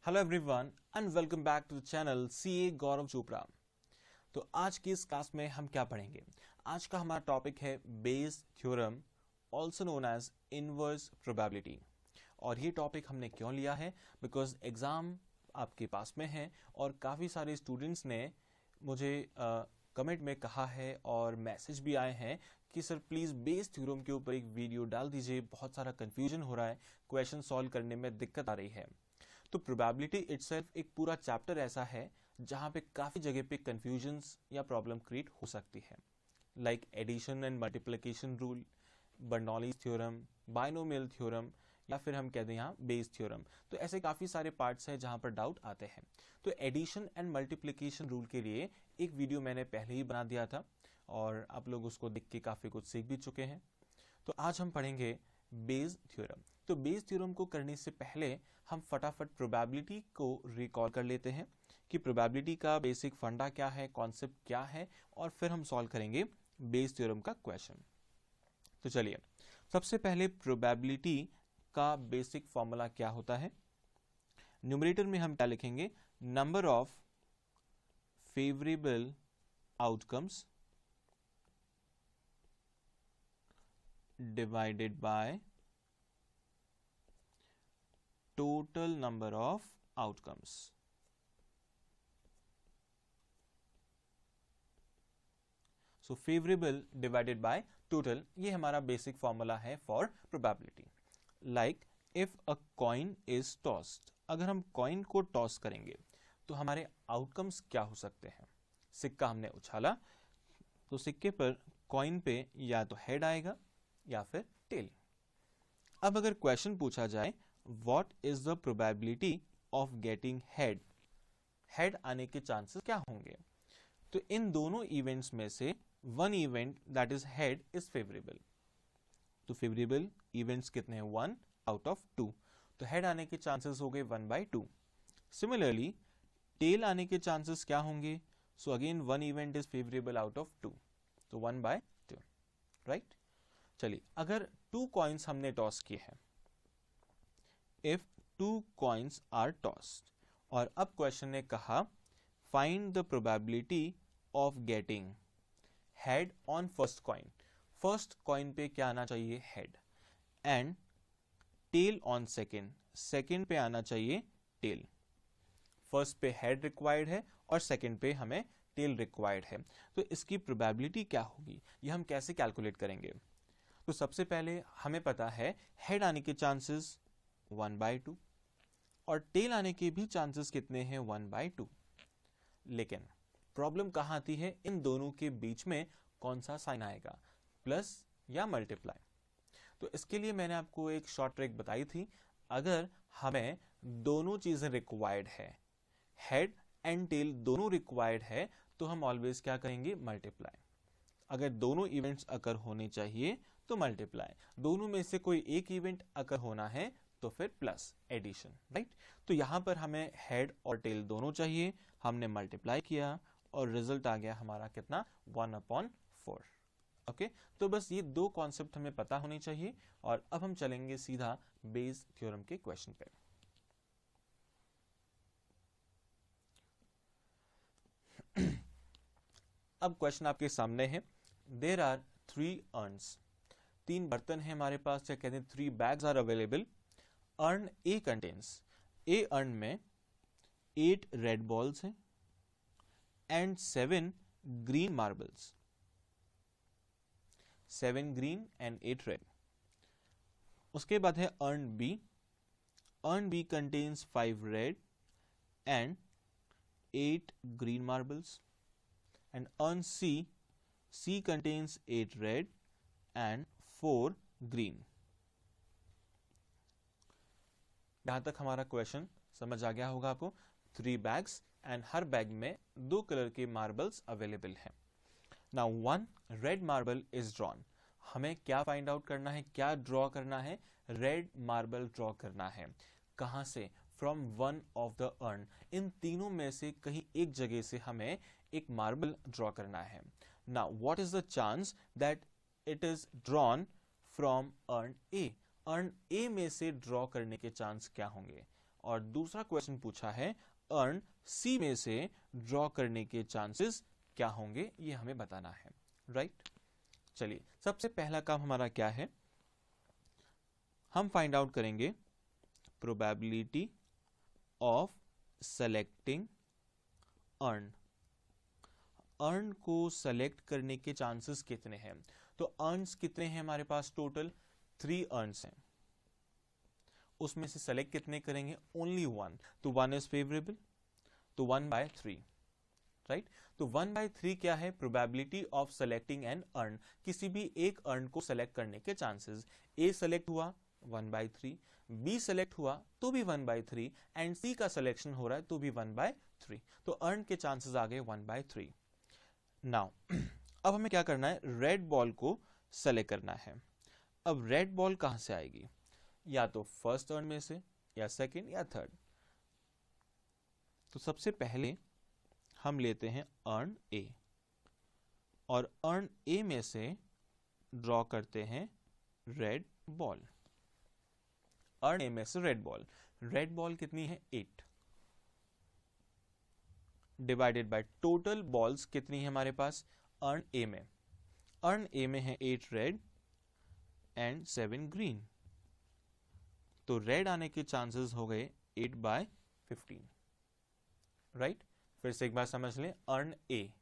Hello everyone and welcome back to the channel CA Gaurav Chopra. तो आज की इस क्लास में हम क्या पढ़ेंगे? आज का हमारा टॉपिक है Bayes theorem, also known as inverse probability. और ये टॉपिक हमने क्यों लिया है? बिकॉज एग्जाम आपके पास में है और काफ़ी सारे स्टूडेंट्स ने मुझे कमेंट में कहा है और मैसेज भी आए हैं कि सर प्लीज़ बेस थ्योरम के ऊपर एक वीडियो डाल दीजिए, बहुत सारा कंफ्यूजन हो रहा है, क्वेश्चन सॉल्व करने में दिक्कत आ रही है। तो प्रोबेबिलिटी इटसेल्फ एक पूरा चैप्टर ऐसा है जहां पे काफी जगह पे कंफ्यूजन्स या प्रॉब्लम क्रिएट हो सकती है, like addition and multiplication rule, Bernoulli's theorem, binomial theorem, या फिर हम कहते हैं यहाँ बेस थ्योरम। तो ऐसे काफी सारे पार्ट्स हैं जहां पर डाउट आते हैं। तो एडिशन एंड मल्टीप्लिकेशन रूल के लिए एक वीडियो मैंने पहले ही बना दिया था और आप लोग उसको देख के काफी कुछ सीख भी चुके हैं। तो आज हम पढ़ेंगे बेस थ्योरम। तो बेस थ्योरम को करने से पहले हम फटाफट प्रोबेबिलिटी को रिकॉल कर लेते हैं कि प्रोबेबिलिटी का बेसिक फंडा क्या है, कॉन्सेप्ट क्या है, और फिर हम सॉल्व करेंगे बेस थ्योरम का क्वेश्चन। तो चलिए, सबसे पहले प्रोबेबिलिटी का बेसिक फॉर्मूला क्या होता है? न्यूमरेटर में हम क्या लिखेंगे? Number of favourable outcomes divided by total number of outcomes. So favorable divided by total, ये हमारा बेसिक फॉर्मूला है for probability. Like if a coin is tossed, अगर हम कॉइन को टॉस करेंगे तो हमारे आउटकम्स क्या हो सकते हैं? सिक्का हमने उछाला तो सिक्के पर कॉइन पे या तो हेड आएगा या फिर टेल। अब अगर क्वेश्चन पूछा जाए what is the probability of getting head, head आने के चांसेस क्या होंगे? तो इन दोनों इवेंट्स में से one event that is head is favourable. तो फेवरेबल इवेंट्स कितने हैं? 1 आउट ऑफ 2। तो हेड आने के चांसेस हो गए 1/2। सिमिलरली टेल आने के चांसेस क्या होंगे? So again one event is favourable out of 2, तो 1/2, राइट? चलिए, अगर 2 कॉइन्स हमने टॉस किए हैं, इफ 2 कॉइन्स आर टॉस्ड, और अब क्वेश्चन ने कहा find the probability of getting head on first coin. First coin पे क्या आना चाहिए? Head. And tail on second, second पे आना चाहिए टेल। फर्स्ट पे हेड रिक्वायर्ड है और सेकेंड पे हमें टेल रिक्वायर्ड है। तो इसकी प्रोबेबिलिटी क्या होगी? ये हम कैसे कैलकुलेट करेंगे? तो सबसे पहले हमें पता है हेड आने के चांसेस 1/2 और टेल आने के भी चांसेस कितने हैं? 1/2। लेकिन प्रॉब्लम कहां आती है? इन दोनों के बीच में कौन सा साइन आएगा, प्लस या मल्टीप्लाई? तो इसके लिए मैंने आपको एक शॉर्ट ट्रिक बताई थी। अगर हमें दोनों चीजें रिक्वायर्ड है, हेड एंड टेल दोनों रिक्वायर्ड है, तो हम ऑलवेज क्या करेंगे? मल्टीप्लाई। अगर दोनों इवेंट्स अकर होने चाहिए तो मल्टीप्लाई, दोनों में से कोई एक इवेंट अकर होना है तो फिर प्लस, एडिशन, राइट? तो यहां पर हमें हेड और टेल दोनों चाहिए, हमने मल्टीप्लाई किया और रिजल्ट आ गया हमारा कितना? 1/4। ओके, तो बस ये 2 कॉन्सेप्ट हमें पता होने चाहिए। और अब हम चलेंगे सीधा बेस थ्योरम के क्वेश्चन पे। अब क्वेश्चन आपके सामने है। देर आर 3 अर्न्स, 3 बर्तन है हमारे पास, या कहते हैं 3 bags are available. Urn A contains, A urn में 8 रेड बॉल्स हैं and 7 green marbles, 7 green and 8 red. उसके बाद है urn B, urn B contains 5 red and 8 green marbles, and urn C, C contains 8 red and 4 green. यहां तक हमारा question समझ आ गया होगा आपको। 3 बैग्स एंड हर बैग में 2 कलर के मार्बल्स अवेलेबल हैं। Now 1 red marble is drawn. हमें क्या फाइंड आउट करना है, क्या ड्रॉ करना है? रेड मार्बल ड्रॉ करना है। कहां से? From one of the urn. इन तीनों में से कहीं एक जगह से हमें एक मार्बल ड्रॉ करना है। Now what is the chance that it is drawn from earn A? Earn ए में से ड्रॉ करने के चांस क्या होंगे? और दूसरा क्वेश्चन पूछा है अर्न सी में से ड्रॉ करने के चांसेस क्या होंगे, ये हमें बताना है, राइट। चलिए सबसे पहला काम हमारा क्या है, हम फाइंड आउट करेंगे probability of selecting earn. Earn को सेलेक्ट करने के चांसेस कितने हैं, तो अर्न्स कितने हैं हमारे पास, टोटल 3 अर्न्स हैं, उसमें से सेलेक्ट कितने करेंगे, ओनली 1, तो 1 इज फेवरेबल, तो 1/3, राइट। तो 1/3 क्या है, probability of selecting an urn, किसी भी एक अर्न को सेलेक्ट करने के चांसेस। ए सेलेक्ट हुआ 1/3, बी सेलेक्ट हुआ तो भी 1/3, एंड सी का सिलेक्शन हो रहा है तो भी 1/3, तो अर्न के चांसेस आ गए 1/3। नाउ अब हमें क्या करना है, रेड बॉल को सेलेक्ट करना है। अब रेड बॉल कहां से आएगी, या तो फर्स्ट अर्न में से, या सेकंड, या थर्ड। तो सबसे पहले हम लेते हैं अर्न ए, और अर्न ए में से ड्रॉ करते हैं रेड बॉल। अर्न ए में से रेड बॉल कितनी है, 8, डिवाइडेड बाय टोटल बॉल्स कितनी है हमारे पास अर्न ए में। अर्न ए में है 8 रेड एंड 7 ग्रीन, तो रेड आने के चांसेस हो गए 8/15, राइट। फिर से एक बार समझ लें, अर्न ए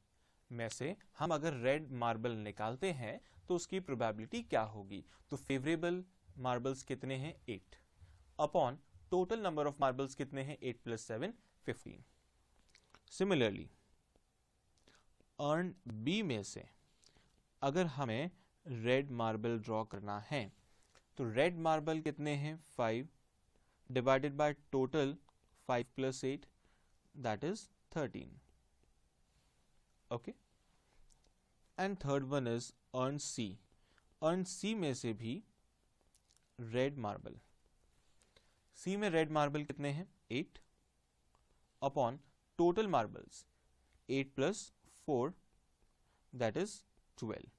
में से हम अगर रेड मार्बल निकालते हैं तो उसकी प्रोबेबिलिटी क्या होगी, तो फेवरेबल मार्बल्स कितने हैं, 8, upon total number of marbles कितने हैं, 8 + 7 15। सिमिलरली अर्न बी में से अगर हमें रेड मार्बल ड्रॉ करना है तो रेड मार्बल कितने हैं, 5, divided by total 5 + 8 that is 13, okay. And third one is urn C. Urn C में से भी रेड मार्बल, सी में रेड मार्बल कितने हैं, 8, upon total marbles 8 + 4 that is 12,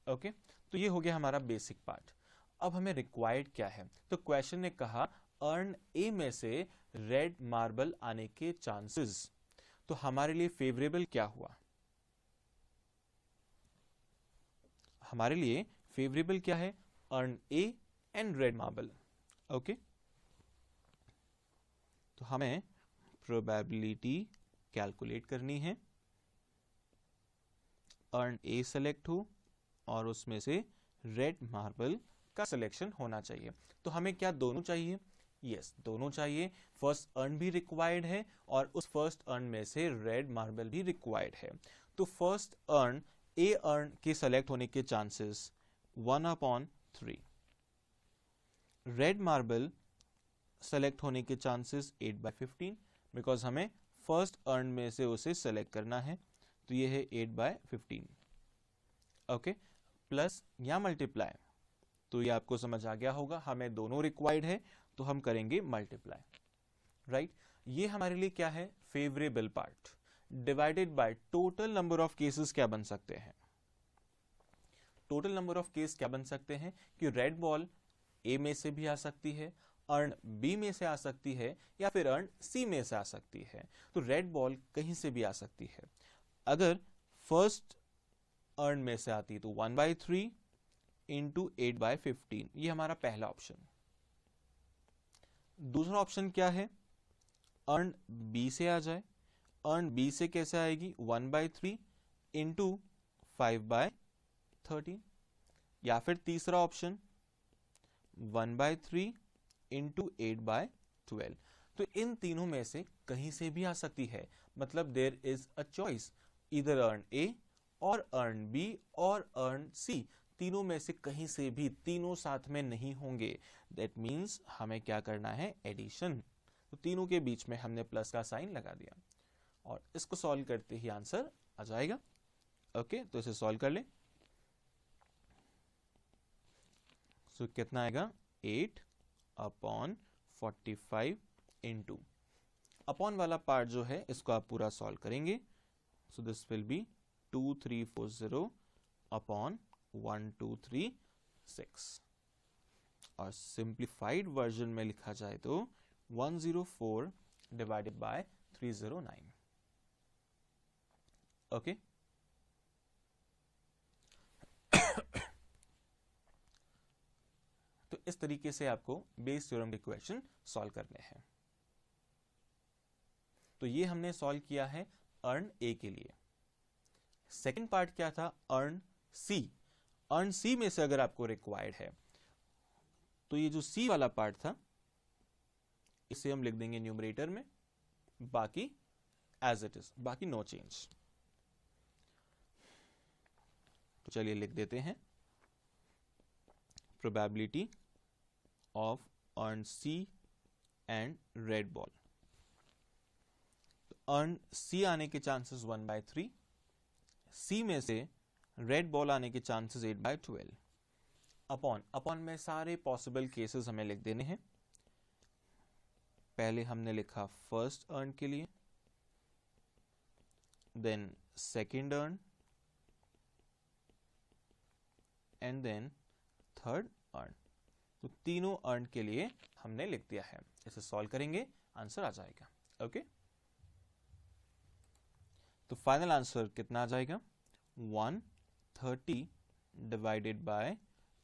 okay. तो ये हो गया हमारा बेसिक पार्ट। अब हमें रिक्वायर्ड क्या है, तो क्वेश्चन ने कहा अर्न ए में से रेड मार्बल आने के चांसेस, तो हमारे लिए फेवरेबल क्या हुआ, हमारे लिए फेवरेबल क्या है, earn A and red marble, okay. तो हमें प्रोबेबिलिटी कैलकुलेट करनी है, अर्न ए सेलेक्ट हो और उसमें से रेड मार्बल का सिलेक्शन होना चाहिए। तो हमें क्या दोनों चाहिए, यस दोनों चाहिए, फर्स्ट अर्न भी रिक्वायर्ड है और उस फर्स्ट अर्न में से रेड मार्बल भी रिक्वायर्ड है। तो फर्स्ट अर्न ए अर्न के सेलेक्ट होने के चांसेस 1/3, रेड मार्बल सेलेक्ट होने के चांसेस 8/15, बिकॉज हमें फर्स्ट अर्न में से उसे सेलेक्ट करना है, तो ये है 8/15, ओके। प्लस या मल्टीप्लाई, तो ये आपको समझ आ गया होगा, हमें दोनों रिक्वायर्ड है तो हम करेंगे मल्टीप्लाई, राइट। ये हमारे लिए क्या है, favourable part, divided by total number of cases क्या बन सकते हैं, टोटल नंबर ऑफ केस क्या बन सकते हैं कि रेड बॉल ए में से भी आ सकती है, अर्न बी में से आ सकती है, या फिर अर्न सी में से आ सकती है। तो रेड बॉल कहीं से भी आ सकती है। अगर फर्स्ट अर्न में से आती तो 1/3 इंटू 8/15, ये हमारा पहला ऑप्शन। दूसरा ऑप्शन क्या है, अर्न बी से आ जाए, अर्न बी से कैसे आएगी, 1/3 इंटू 5/13, या फिर तीसरा ऑप्शन 1/3 इंटू 8/12। तो इन तीनों में से कहीं से भी आ सकती है, मतलब देयर इज अ चॉइस, इधर अर्न ए और अर्न बी और अर्न सी, तीनों में से कहीं से भी, तीनों साथ में नहीं होंगे। दैट मीन्स हमें क्या करना है, एडिशन। तो तीनों के बीच में हमने प्लस का साइन लगा दिया और इसको सॉल्व करते ही आंसर आ जाएगा, ओके। तो इसे सॉल्व कर ले, सो कितना आएगा, 8/45 इंटू, अपॉन वाला पार्ट जो है इसको आप पूरा सॉल्व करेंगे, so this will be 2340 upon 1236, और सिंप्लीफाइड वर्जन में लिखा जाए तो 104 डिवाइडेड बाय 309। ओके, तो इस तरीके से आपको बेस थ्योरम के क्वेश्चन सॉल्व करने हैं। तो ये हमने सॉल्व किया है अर्न ए के लिए। सेकंड पार्ट क्या था? Earn C. अर्न सी में से अगर आपको रिक्वायर्ड है तो ये जो सी वाला पार्ट था इसे हम लिख देंगे न्यूमरेटर में, बाकी एज इट इज, बाकी नो चेंज। तो चलिए लिख देते हैं probability of urn C and red ball. Urn C आने के चांसेस 1/3, सी में से रेड बॉल आने के चांसेस 8/12। अपॉन में सारे पॉसिबल केसेस हमें लिख देने हैं। पहले हमने लिखा फर्स्ट अर्न के लिए, then second urn and then third urn. तो तीनों अर्न के लिए हमने लिख दिया है। इसे सॉल्व करेंगे, आंसर आ जाएगा। ओके, तो फाइनल आंसर कितना आ जाएगा? 130 डिवाइडेड बाय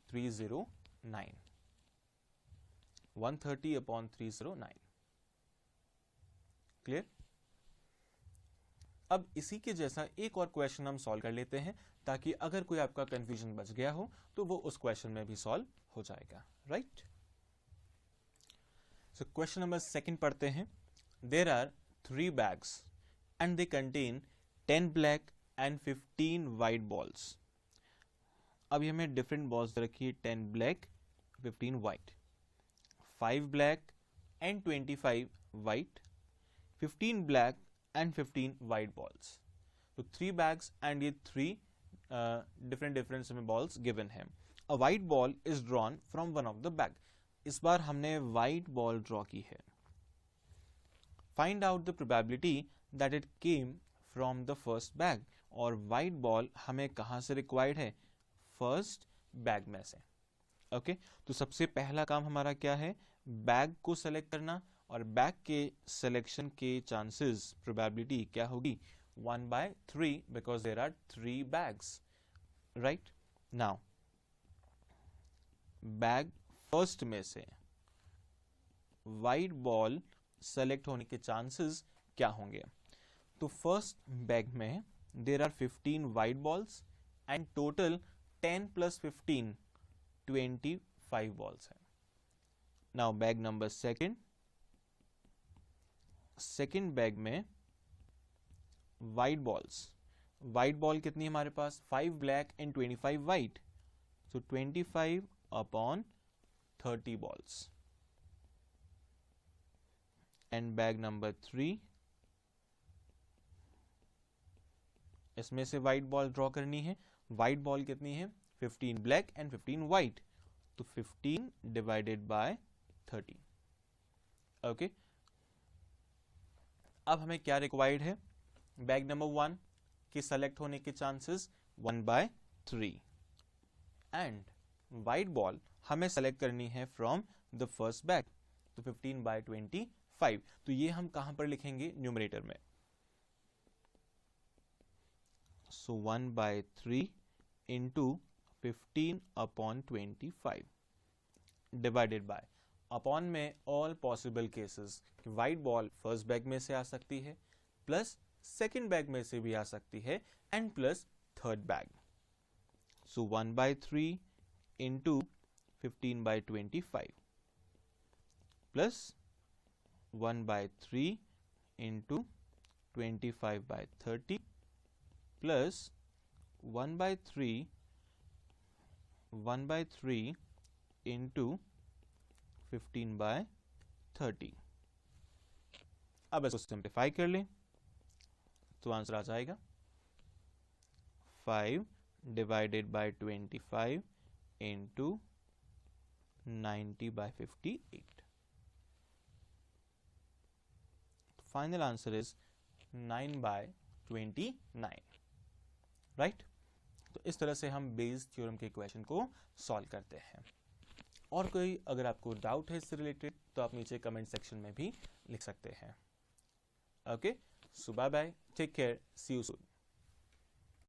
309, 130 अपॉन 309। क्लियर? अब इसी के जैसा एक और क्वेश्चन हम सॉल्व कर लेते हैं, ताकि अगर कोई आपका कंफ्यूजन बच गया हो तो वो उस क्वेश्चन में भी सॉल्व हो जाएगा। Right? So question number second पढ़ते हैं। There are 3 bags and they contain 10 black and 15 white balls। अभी हमें डिफरेंट बॉल्स रखी है, 10 black 15 white, 5 black and 25 white, 15 black and 15 white balls। तो 3 bags and ये 3 डिफरेंट हमें बॉल्स गिवन है। अ white ball is drawn from one of the bag। इस बार हमने white बॉल ड्रॉ की है। Find out the probability that it came from the first bag। और white ball हमें कहां से रिक्वायर्ड है? फर्स्ट बैग में से। ओके, तो सबसे पहला काम हमारा क्या है? बैग को सेलेक्ट करना, और बैग के सिलेक्शन के चांसेस, प्रोबेबिलिटी क्या होगी? 1/3 because there are 3 bags। Right? Now bag first में से वाइट बॉल सेलेक्ट होने के चांसेस क्या होंगे? तो फर्स्ट बैग में there are 15 white balls and total 10 + 15 25 balls है। Now bag number second bag में वाइट बॉल्स, वाइट बॉल कितनी हमारे पास? 5 black and 25 white, so 25 upon 30 balls। And bag number 3, इसमें से वाइट बॉल ड्रॉ करनी है। वाइट बॉल कितनी है? 15 ब्लैक एंड 15 वाइट, तो 15 डिवाइडेड बाय 30। ओके, अब हमें क्या रिक्वायर्ड है? बैग नंबर 1 के सेलेक्ट होने के चांसेस 1/3 एंड वाइट बॉल हमें सेलेक्ट करनी है फ्रॉम द फर्स्ट बैग, तो 15/25। तो ये हम कहां पर लिखेंगे? न्यूमरेटर में। So 1/3 into 15 upon 25 divided by, upon में all possible cases, white ball first bag में से आ सकती है, प्लस सेकेंड बैग में से भी आ सकती है, and plus third bag. So 1/3 into 15/25 plus 1/3 into 25/30 plus 1/3 into 15/30। अब इसको सिंप्लीफाई कर लें तो आंसर आ जाएगा 5 divided bye 25 into 90/58। Final answer is 9/29। Right? तो इस तरह से हम बेस थ्योरम के क्वेश्चन को सॉल्व करते हैं। और कोई अगर आपको डाउट है इससे रिलेटेड तो आप नीचे कमेंट सेक्शन में भी लिख सकते हैं। Okay, so bye bye, take care, see you soon.